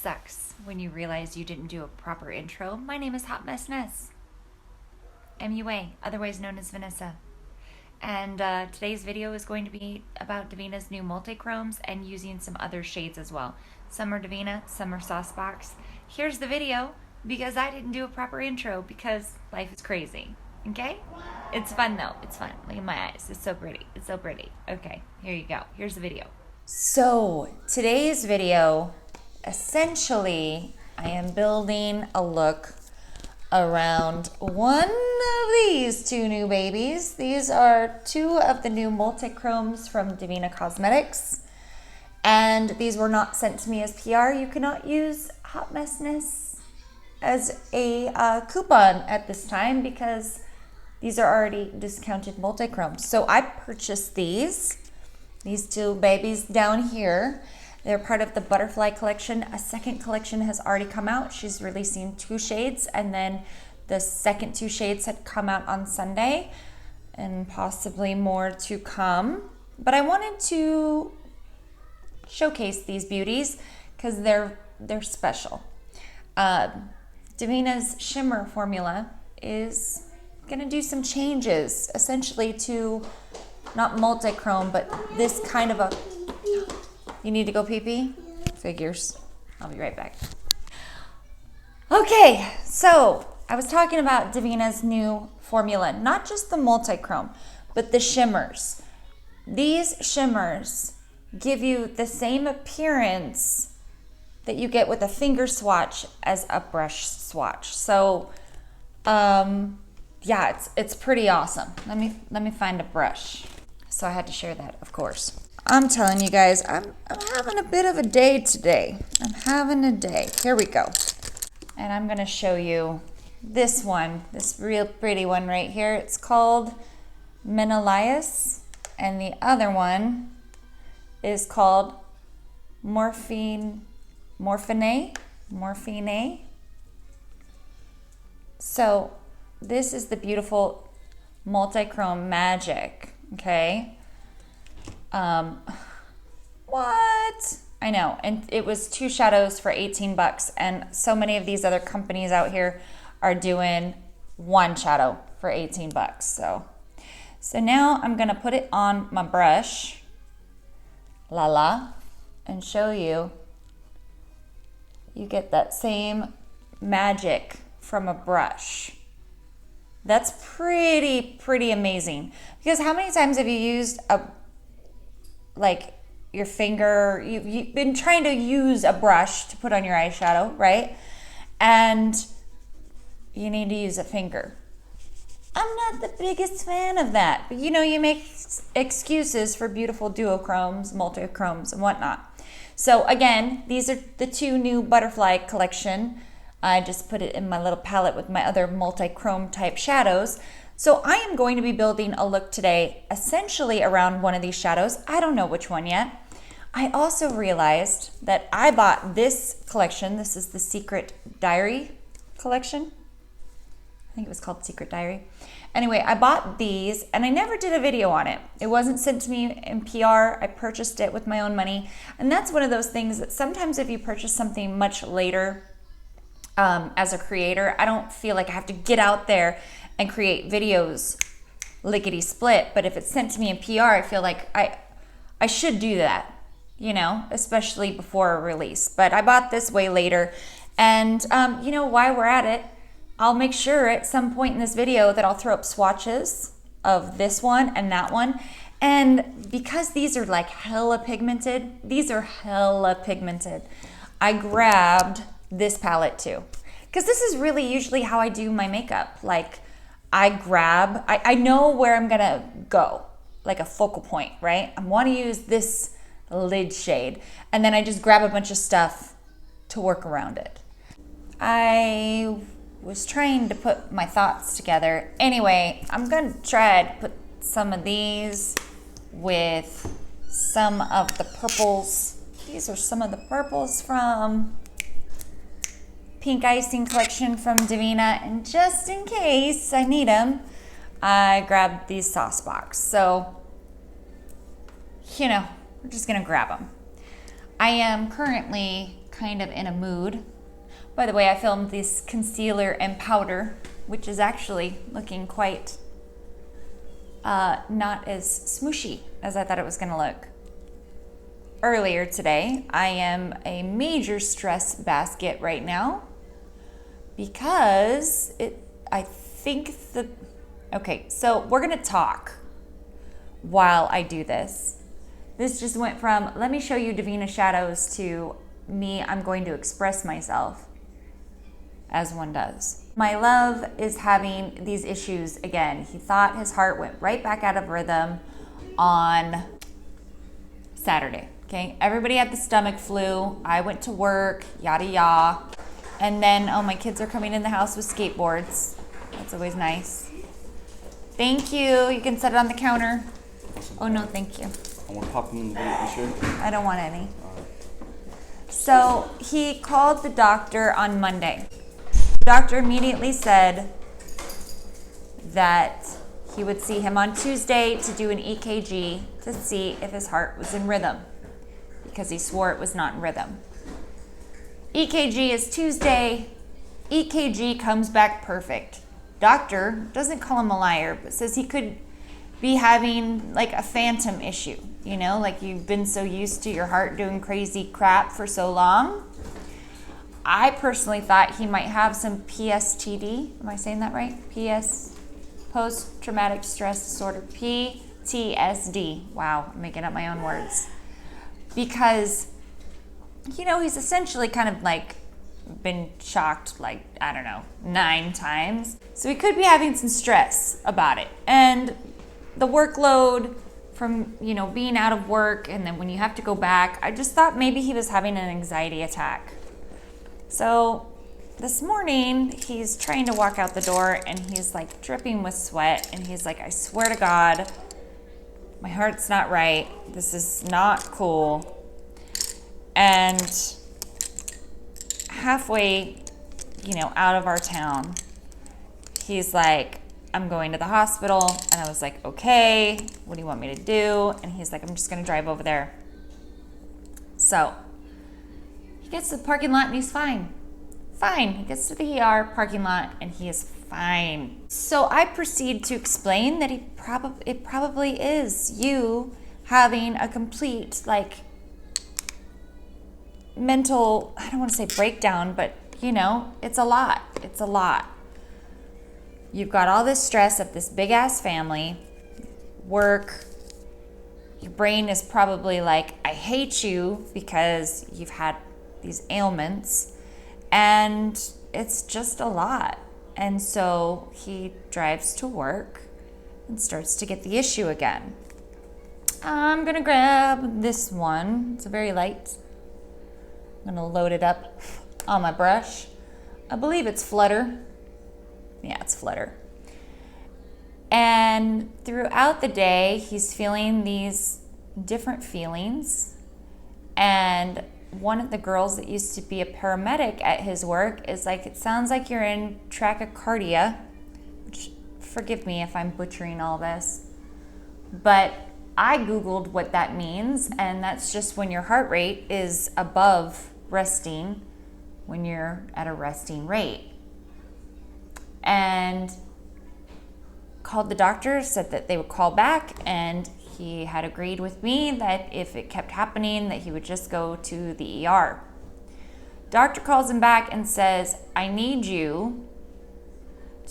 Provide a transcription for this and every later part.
Sucks when you realize you didn't do a proper intro. My name is HotMessNess, MUA, otherwise known as Vanessa. And today's video is going to be about Devinah's new Multichromes and using some other shades as well. Some are Devinah, some are Saucebox. Here's the video because I didn't do a proper intro because life is crazy. Okay? It's fun though. It's fun. Look at my eyes. It's so pretty. It's so pretty. Okay, here you go. Here's the video. So today's video, essentially, I am building a look around one of these two new babies. These are two of the new Multichromes from Devinah Cosmetics. And these were not sent to me as PR. You cannot use HotMessNess as a coupon at this time because these are already discounted Multichromes. So I purchased these two babies down here. They're part of the Butterfly collection. A second collection has already come out. She's releasing 2 shades, and then the second 2 shades had come out on Sunday, and possibly more to come. But I wanted to showcase these beauties because they're special. Devinah's shimmer formula is gonna do some changes, essentially to not multichrome, but this kind of a... You need to go pee-pee? Figures. I'll be right back. Okay, so I was talking about Devinah's new formula, not just the multichrome, but the shimmers. These shimmers give you the same appearance that you get with a finger swatch as a brush swatch. So, yeah, it's pretty awesome. Let me find a brush. So I had to share that, of course. I'm telling you guys, I'm having a bit of a day today. I'm having a day. Here we go. And I'm gonna show you this one, this real pretty one right here. It's called Menelaus, and the other one is called Morphinae. So this is the beautiful multichrome magic, okay? What? I know, and it was 2 shadows for 18 bucks, and so many of these other companies out here are doing 1 shadow for 18 bucks. So now I'm gonna put it on my brush, and show you. You get that same magic from a brush. That's pretty amazing. Because how many times have you used your finger, you've been trying to use a brush to put on your eyeshadow, right? And you need to use a finger. I'm not the biggest fan of that, but you know, you make excuses for beautiful duochromes, multichromes, and whatnot. So again, these are the 2 new Butterfly collection. I just put it in my little palette with my other multichrome type shadows. So I am going to be building a look today essentially around one of these shadows. I don't know which one yet. I also realized that I bought this collection. This is the Secret Diary collection. I think it was called Secret Diary. Anyway, I bought these and I never did a video on it. It wasn't sent to me in PR. I purchased it with my own money. And that's one of those things that sometimes if you purchase something much later as a creator, I don't feel like I have to get out there and create videos lickety split. But if it's sent to me in PR, I feel like I should do that, you know, especially before a release. But I bought this way later. And you know, while we're at it, I'll make sure at some point in this video that I'll throw up swatches of this one and that one. And because these are like hella pigmented, I grabbed this palette too. Because this is really usually how I do my makeup. Like I know where I'm gonna go, like a focal point, right? I wanna use this lid shade. And then I just grab a bunch of stuff to work around it. I was trying to put my thoughts together. Anyway, I'm gonna try to put some of these with some of the purples. These are some of the purples from Pink Icing collection from Devinah, and just in case I need them, I grabbed these Saucebox. So, you know, we're just gonna grab them. I am currently kind of in a mood. By the way, I filmed this concealer and powder, which is actually looking quite not as smooshy as I thought it was gonna look. Earlier today, I am a major stress basket right now because okay, so we're gonna talk while I do this. This just went from, let me show you Devinah shadows, to me, I'm going to express myself as one does. My love is having these issues again. He thought his heart went right back out of rhythm on Saturday, okay? Everybody had the stomach flu. I went to work, yada yada. And then, oh, my kids are coming in the house with skateboards. That's always nice. Thank you. You can set it on the counter. Oh, no, thank you. I want to pop them in the boot, you sure? I don't want any. So he called the doctor on Monday. The doctor immediately said that he would see him on Tuesday to do an EKG to see if his heart was in rhythm, because he swore it was not in rhythm. EKG is Tuesday. EKG comes back perfect. Doctor doesn't call him a liar, but says he could be having like a phantom issue, you know, like you've been so used to your heart doing crazy crap for so long. I personally thought he might have some PSTD. Am I saying that right? Post-traumatic stress disorder, PTSD. Wow, I'm making up my own words. Because, you know, he's essentially kind of like been shocked like, I don't know, 9 times. So he could be having some stress about it. And the workload from, you know, being out of work, and then when you have to go back, I just thought maybe he was having an anxiety attack. So this morning he's trying to walk out the door and he's like dripping with sweat, and he's like, I swear to God, my heart's not right. This is not cool. And halfway, you know, out of our town, he's like, I'm going to the hospital. And I was like, okay, what do you want me to do? And he's like, I'm just gonna drive over there. So he gets to the parking lot and he's fine. Fine. He gets to the ER parking lot and he is fine. So I proceed to explain that it probably is you having a complete like mental, I don't want to say breakdown, but you know, it's a lot. It's a lot. You've got all this stress of this big ass family, work. Your brain is probably like, I hate you because you've had these ailments, and it's just a lot. And so he drives to work and starts to get the issue again. I'm gonna grab this one. It's a very light. I'm gonna load it up on my brush. I believe it's Flutter. Yeah, it's Flutter. And throughout the day, he's feeling these different feelings. And one of the girls that used to be a paramedic at his work is like, it sounds like you're in trachycardia, which, forgive me if I'm butchering all this, but I Googled what that means, and that's just when your heart rate is above resting, when you're at a resting rate. And called the doctor, said that they would call back, and he had agreed with me that if it kept happening, that he would just go to the ER. Doctor calls him back and says, I need you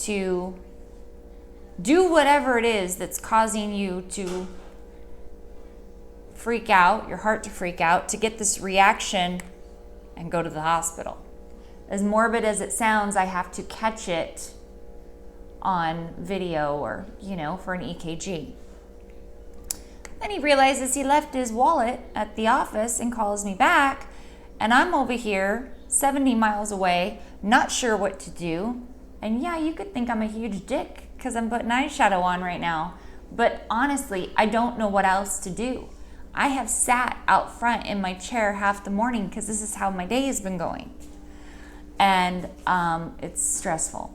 to do whatever it is that's causing you to freak out, your heart to freak out, to get this reaction and go to the hospital. As morbid as it sounds, I have to catch it on video or, you know, for an EKG. Then he realizes he left his wallet at the office and calls me back, and I'm over here 70 miles away, not sure what to do. And yeah, you could think I'm a huge dick because I'm putting eyeshadow on right now, but honestly, I don't know what else to do. I have sat out front in my chair half the morning because this is how my day has been going. And it's stressful.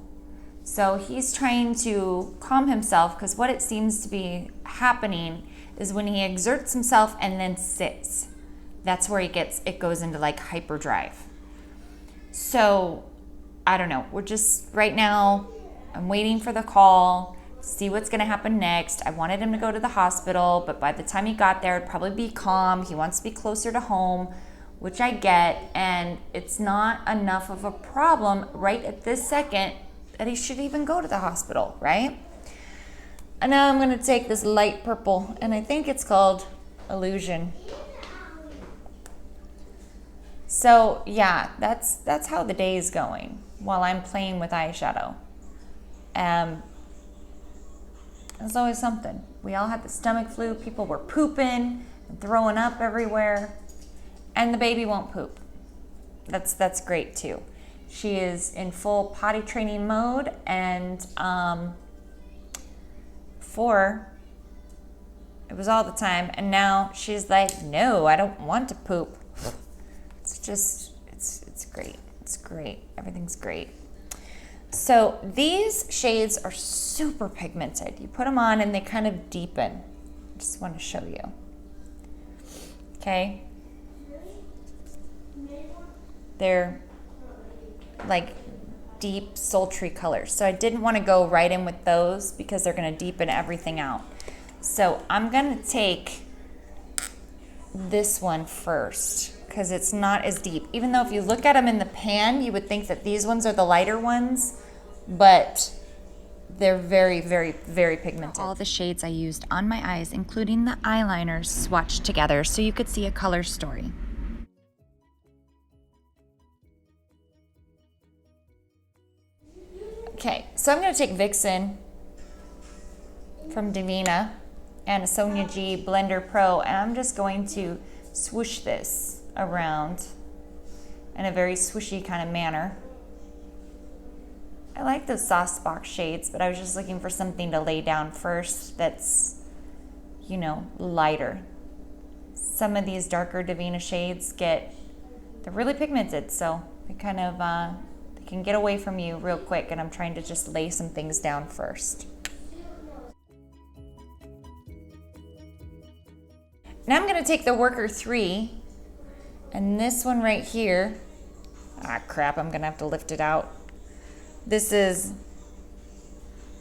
So he's trying to calm himself, because what it seems to be happening is when he exerts himself and then sits. that's where it goes into like hyperdrive. So I don't know. We're just right now, I'm waiting for the call, see what's going to happen next. I wanted him to go to the hospital, but by the time he got there, it'd probably be calm. He wants to be closer to home, which I get. And it's not enough of a problem right at this second that he should even go to the hospital, right? And now I'm going to take this light purple, and I think it's called Illusion. So yeah, that's how the day is going while I'm playing with eyeshadow. There's always something. We all had the stomach flu. People were pooping and throwing up everywhere, and the baby won't poop. That's great too. She is in full potty training mode, and before it was all the time, and now she's like, no, I don't want to poop. It's great. It's great. Everything's great. So these shades are super pigmented. You put them on and they kind of deepen. I just want to show you. Okay. They're like deep, sultry colors. So I didn't want to go right in with those because they're going to deepen everything out. So I'm going to take this one first, because it's not as deep. Even though if you look at them in the pan, you would think that these ones are the lighter ones, but they're very, very, very pigmented. All the shades I used on my eyes, including the eyeliners, swatched together so you could see a color story. Okay, so I'm going to take Vixen from Devinah and a Sonia G Blender Pro, and I'm just going to swoosh this around in a very swooshy kind of manner. I like those sauce box shades, but I was just looking for something to lay down first that's, you know, lighter. Some of these darker Devinah shades they're really pigmented, so they kind of, they can get away from you real quick, and I'm trying to just lay some things down first. Now I'm going to take the Worker 3, and this one right here, crap, I'm going to have to lift it out. This is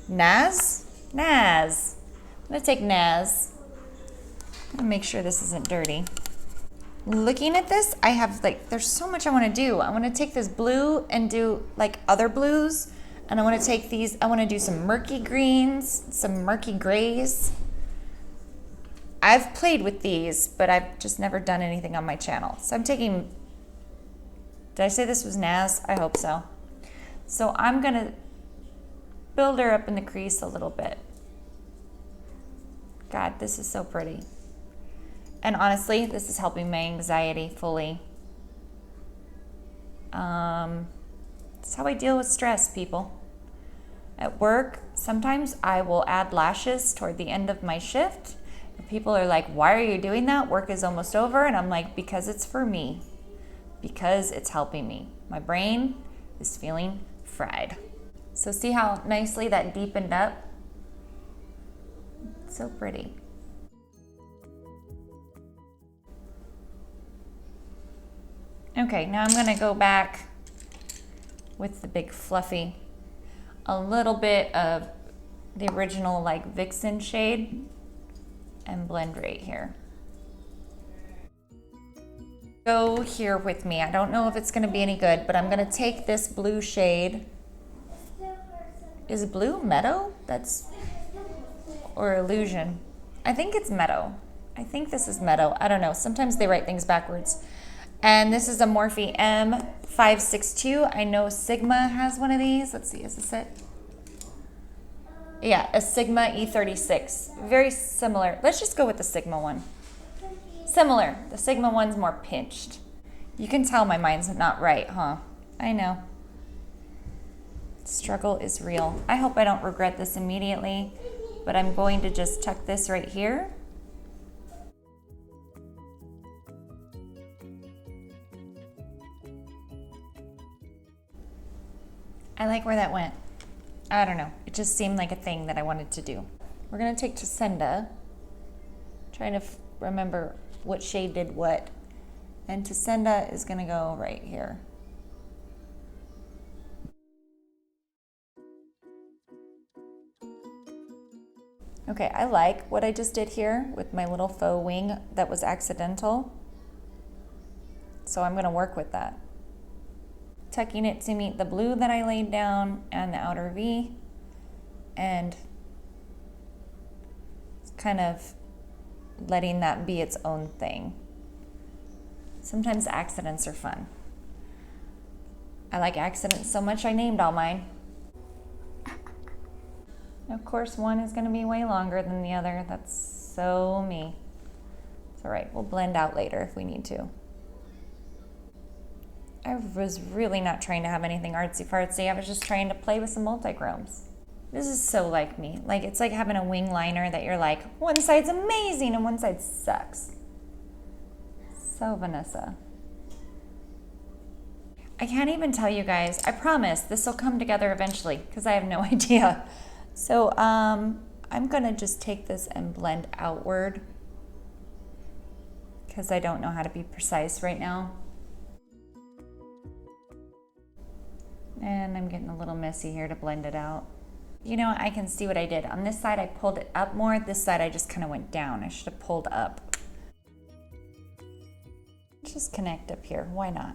Naz. I'm going to take Naz. I'm going to make sure this isn't dirty. Looking at this, I have there's so much I want to do. I want to take this blue and do like other blues, and I want to take these, I want to do some murky greens, some murky grays. I've played with these, but I've just never done anything on my channel. So I'm taking, did I say this was Naz? I hope so. So I'm going to build her up in the crease a little bit. God, this is so pretty. And honestly, this is helping my anxiety fully. That's how I deal with stress, people. At work, sometimes I will add lashes toward the end of my shift. People are like, why are you doing that? Work is almost over. And I'm like, because it's for me. Because it's helping me. My brain is feeling fried. So see how nicely that deepened up? So pretty. Okay, now I'm gonna go back with the big fluffy. A little bit of the original like Vixen shade. And blend right here. Go here with me. I don't know if it's going to be any good, but I'm going to take this blue shade. Is blue Meadow? Or Illusion? I think it's Meadow. I think this is Meadow. I don't know. Sometimes they write things backwards. And this is a Morphe M562. I know Sigma has one of these. Let's see, is this it? Yeah, a Sigma E36. Very similar. Let's just go with the Sigma one. Similar. The Sigma one's more pinched. You can tell my mind's not right, huh? I know. Struggle is real. I hope I don't regret this immediately, but I'm going to just tuck this right here. I like where that went. I don't know. It just seemed like a thing that I wanted to do. We're going to take Tosenda. Trying to remember what shade did what. And Tasenda is gonna go right here. Okay, I like what I just did here with my little faux wing that was accidental. So I'm gonna work with that. Tucking it to meet the blue that I laid down and the outer V, and kind of letting that be its own thing. Sometimes accidents are fun. I like accidents so much I named all mine. Of course, one is going to be way longer than the other. That's so me. It's all right. We'll blend out later if we need to. I was really not trying to have anything artsy-fartsy. I was just trying to play with some multichromes. This is so like me. Like, it's like having a wing liner that you're like, one side's amazing and one side sucks. So Vanessa. I can't even tell you guys. I promise this will come together eventually because I have no idea. So I'm gonna just take this and blend outward because I don't know how to be precise right now. And I'm getting a little messy here to blend it out. You know, I can see what I did. On this side, I pulled it up more. This side, I just kind of went down. I should have pulled up. Just connect up here. Why not?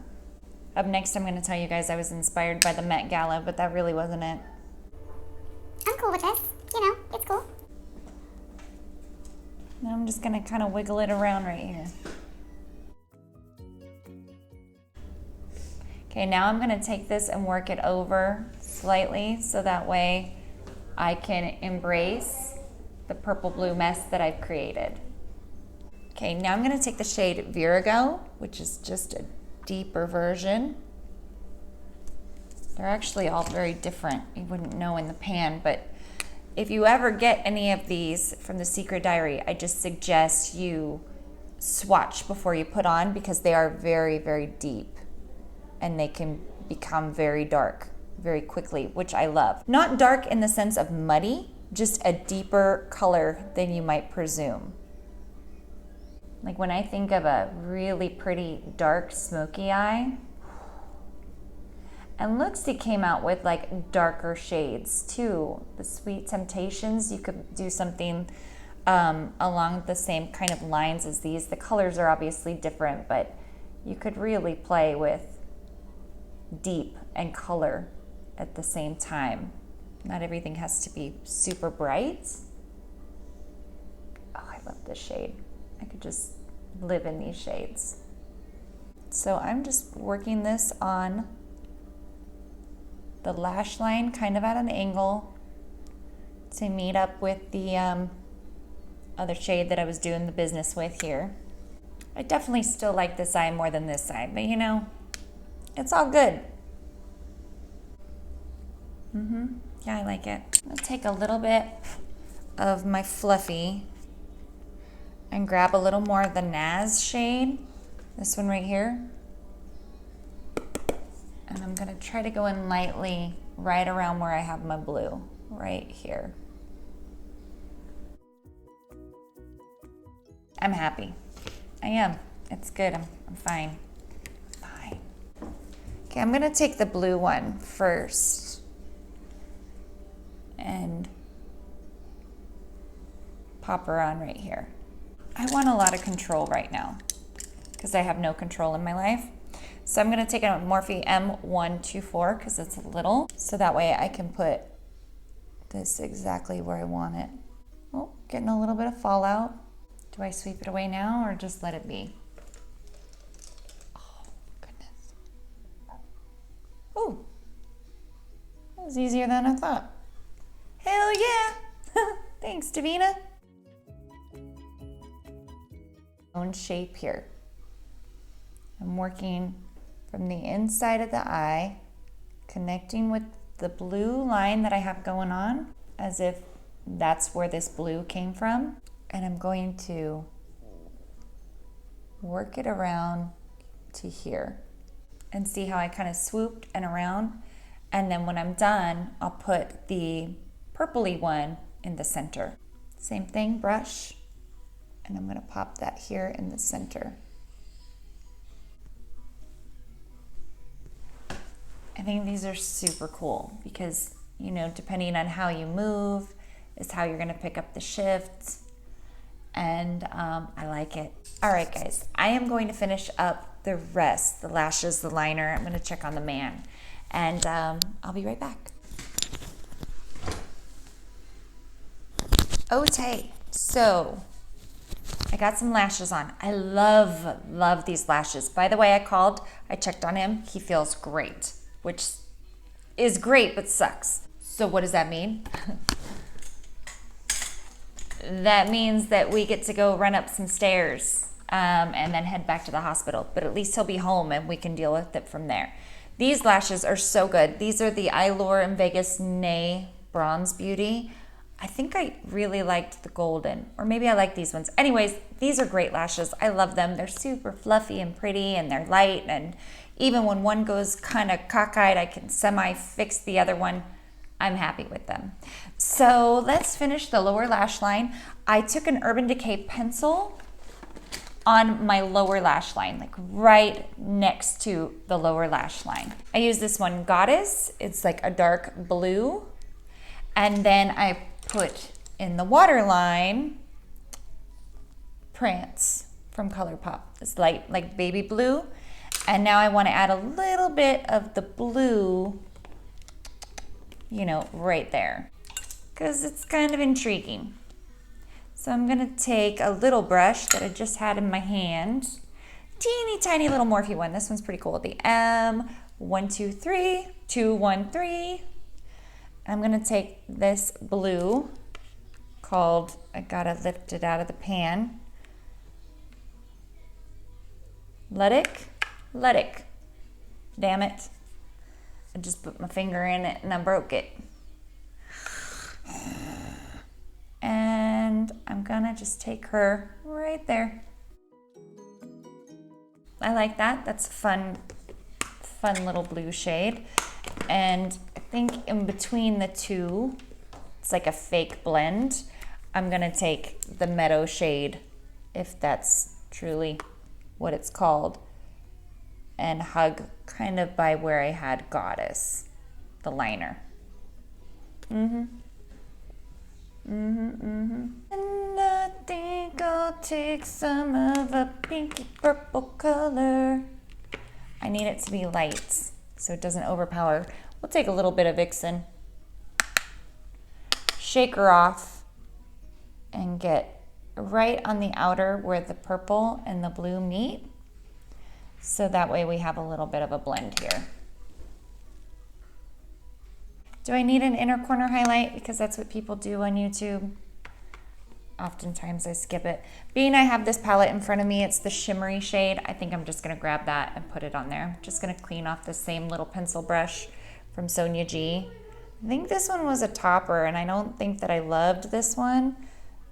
Up next, I'm going to tell you guys I was inspired by the Met Gala, but that really wasn't it. I'm cool with this. You know, it's cool. Now I'm just going to kind of wiggle it around right here. Okay, now I'm going to take this and work it over slightly so that way I can embrace the purple blue mess that I've created. Okay, now I'm going to take the shade Virago, which is just a deeper version. They're actually all very different. You wouldn't know in the pan, but if you ever get any of these from the Secret Diary, I just suggest you swatch before you put on because they are very, very deep and they can become very dark very quickly, which I love. Not dark in the sense of muddy, just a deeper color than you might presume. Like when I think of a really pretty dark smoky eye, and Luxie came out with like darker shades too. The Sweet Temptations, you could do something along the same kind of lines as these. The colors are obviously different, but you could really play with deep and color at the same time. Not everything has to be super bright. Oh, I love this shade. I could just live in these shades. So I'm just working this on the lash line kind of at an angle to meet up with the other shade that I was doing the business with here. I definitely still like this eye more than this side, but you know, it's all good. Yeah, I like it. I'll take a little bit of my Fluffy and grab a little more of the Naz shade, this one right here. And I'm gonna try to go in lightly right around where I have my blue, right here. I'm happy. I am. It's good. I'm fine. Fine. Okay, I'm gonna take the blue one first and pop her on right here. I want a lot of control right now because I have no control in my life. So I'm gonna take a Morphe M124 because it's a little, so that way I can put this exactly where I want it. Oh, getting a little bit of fallout. Do I sweep it away now or just let it be? Oh, goodness. Ooh, that was easier than I thought. Hell yeah! Thanks, Devinah. Own shape here. I'm working from the inside of the eye, connecting with the blue line that I have going on, as if that's where this blue came from. And I'm going to work it around to here and see how I kind of swooped and around. And then when I'm done, I'll put the purpley one in the center. Same thing, brush. And I'm gonna pop that here in the center. I think these are super cool because, you know, depending on how you move is how you're gonna pick up the shift. And I like it. All right, guys, I am going to finish up the rest, the lashes, the liner. I'm gonna check on the man, and I'll be right back. Okay, so I got some lashes on. I love these lashes. By the way, I checked on him. He feels great, which is great, but sucks. So what does that mean? That means that we get to go run up some stairs and then head back to the hospital. But at least he'll be home and we can deal with it from there. These lashes are so good. These are the Allure in Vegas Nay Bronze Beauty. I think I really liked the golden, or maybe I like these ones. Anyways, these are great lashes. I love them. They're super fluffy and pretty, and they're light. And even when one goes kind of cockeyed, I can semi-fix the other one. I'm happy with them. So let's finish the lower lash line. I took an Urban Decay pencil on my lower lash line, like right next to the lower lash line. I use this one, Goddess. It's like a dark blue. And then I put in the waterline, Prance from Colourpop. It's light, like baby blue. And now I want to add a little bit of the blue, you know, right there, because it's kind of intriguing. So I'm gonna take a little brush that I just had in my hand, teeny tiny little Morphe one. This one's pretty cool, the M123 213. I'm gonna take this blue called, I gotta lift it out of the pan. Let it. Damn it. I just put my finger in it and I broke it. And I'm gonna just take her right there. I like that. That's a fun little blue shade. And I think in between the two, it's like a fake blend. I'm gonna take the Meadow shade, if that's truly what it's called, and hug kind of by where I had Goddess, the liner. And I think I'll take some of a pinky purple color. I need it to be light so it doesn't overpower. We'll take a little bit of Vixen, shake her off, and get right on the outer where the purple and the blue meet. So that way we have a little bit of a blend here. Do I need an inner corner highlight? Because that's what people do on YouTube. Oftentimes I skip it. Being I have this palette in front of me, it's the shimmery shade. I think I'm just gonna grab that and put it on there. I'm just gonna clean off the same little pencil brush from Sonia G. I think this one was a topper and I don't think that I loved this one.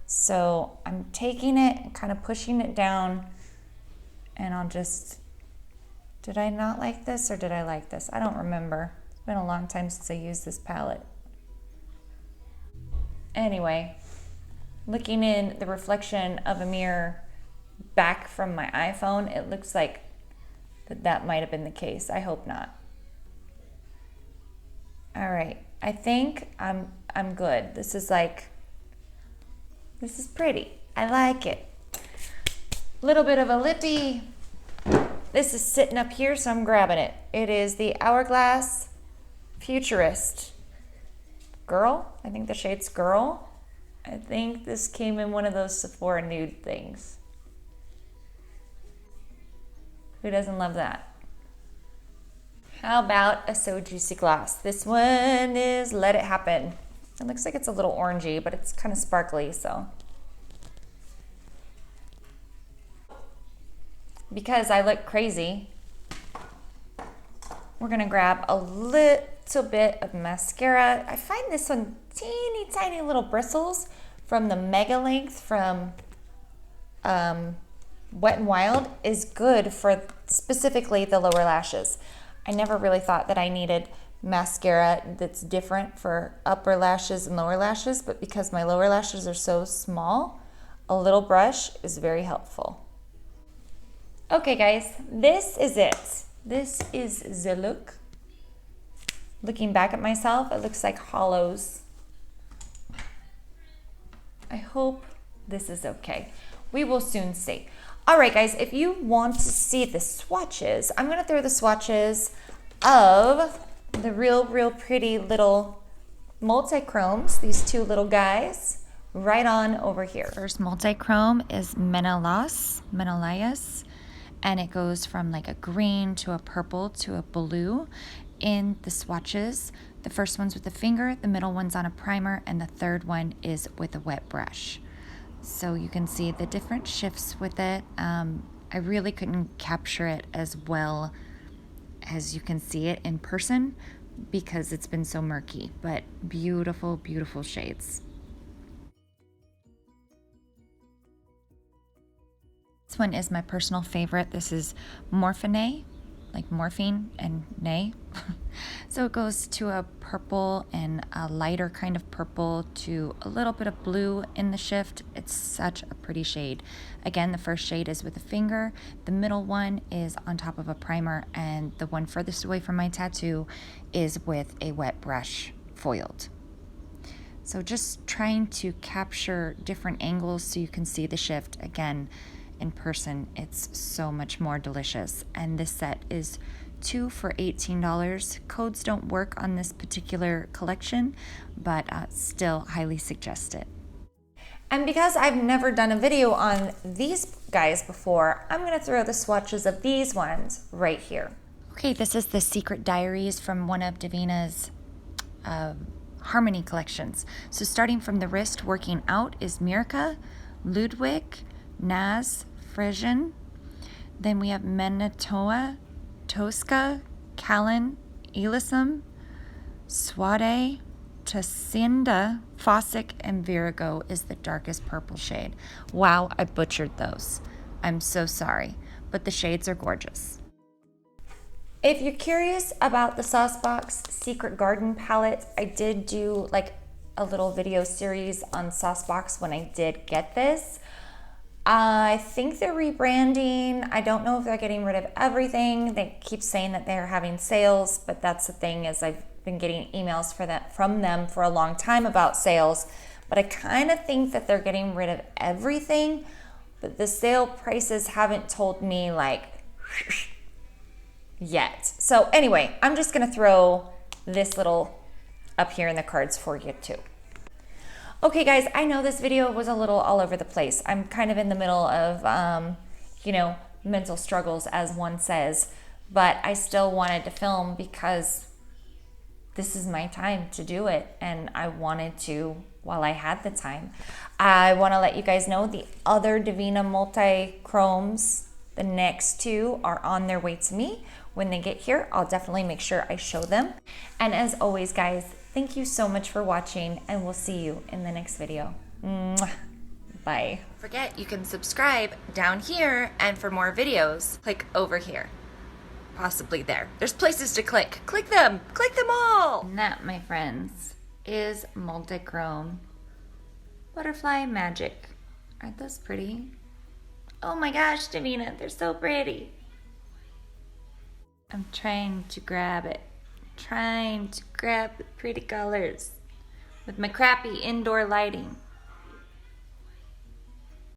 So I'm taking it and kind of pushing it down, and I'll just, did I not like this or did I like this? I don't remember. It's been a long time since I used this palette. Anyway, looking in the reflection of a mirror back from my iPhone, it looks like that might have been the case. I hope not. All right, I think I'm good. This is pretty. I like it. Little bit of a lippy. This is sitting up here, so I'm grabbing it. It is the Hourglass Futurist Girl. I think the shade's Girl. I think this came in one of those Sephora nude things. Who doesn't love that? How about a So Juicy Gloss? This one is Let It Happen. It looks like it's a little orangey, but it's kind of sparkly, so. Because I look crazy, we're gonna grab a little bit of mascara. I find this one teeny tiny little bristles from the Mega Length from Wet n Wild is good for specifically the lower lashes. I never really thought that I needed mascara that's different for upper lashes and lower lashes, but because my lower lashes are so small, a little brush is very helpful. Okay guys, this is it. This is the look. looking back at myself, it looks like hollows. I hope this is okay. We will soon see. All right, guys, if you want to see the swatches, I'm gonna throw the swatches of the real pretty little multichromes, these two little guys, right on over here. First multichrome is Menelaus, and it goes from like a green to a purple to a blue in the swatches. The first one's with a finger, the middle one's on a primer, and the third one is with a wet brush. So you can see the different shifts with it. I really couldn't capture it as well as you can see it in person because it's been so murky, but beautiful, beautiful shades. This one is my personal favorite. This is Morphinae, like morphine and nay. So it goes to a purple and a lighter kind of purple to a little bit of blue in the shift. It's such a pretty shade. Again, the first shade is with a finger. The middle one is on top of a primer, and the one furthest away from my tattoo is with a wet brush foiled. So just trying to capture different angles so you can see the shift. Again, in person, it's so much more delicious. And this set is 2 for $18. Codes don't work on this particular collection, but still highly suggest it. And because I've never done a video on these guys before, I'm gonna throw the swatches of these ones right here. Okay, this is the Secret Diaries from one of Devinah's Harmony collections. So starting from the wrist, working out is Mirka, Ludwig, Naz, Frisian. Then we have Menetoa, Tosca, Callan, Elisum, Swade, Tacinda, Fossick, and Virago is the darkest purple shade. Wow, I butchered those. I'm so sorry, but the shades are gorgeous. If you're curious about the Saucebox Secret Garden palette, I did do like a little video series on Saucebox when I did get this. I think they're rebranding. I don't know if they're getting rid of everything. They keep saying that they're having sales, but that's the thing, is I've been getting emails from them for a long time about sales, but I kind of think that they're getting rid of everything, but the sale prices haven't told me like yet. So anyway, I'm just gonna throw this little up here in the cards for you too. Okay guys, I know this video was a little all over the place. I'm kind of in the middle of, mental struggles, as one says, but I still wanted to film because this is my time to do it, and I wanted to while I had the time. I want to let you guys know the other Devinah Multichromes, the next two, are on their way to me. When they get here, I'll definitely make sure I show them. And as always, guys, thank you so much for watching, and we'll see you in the next video. Mwah. Bye. Don't forget, you can subscribe down here, and for more videos, click over here. Possibly there. There's places to click. Click them. Click them all. And that, my friends, is Multichrome Butterfly Magic. Aren't those pretty? Oh my gosh, Devinah, they're so pretty. I'm trying to grab it. Trying to grab the pretty colors with my crappy indoor lighting.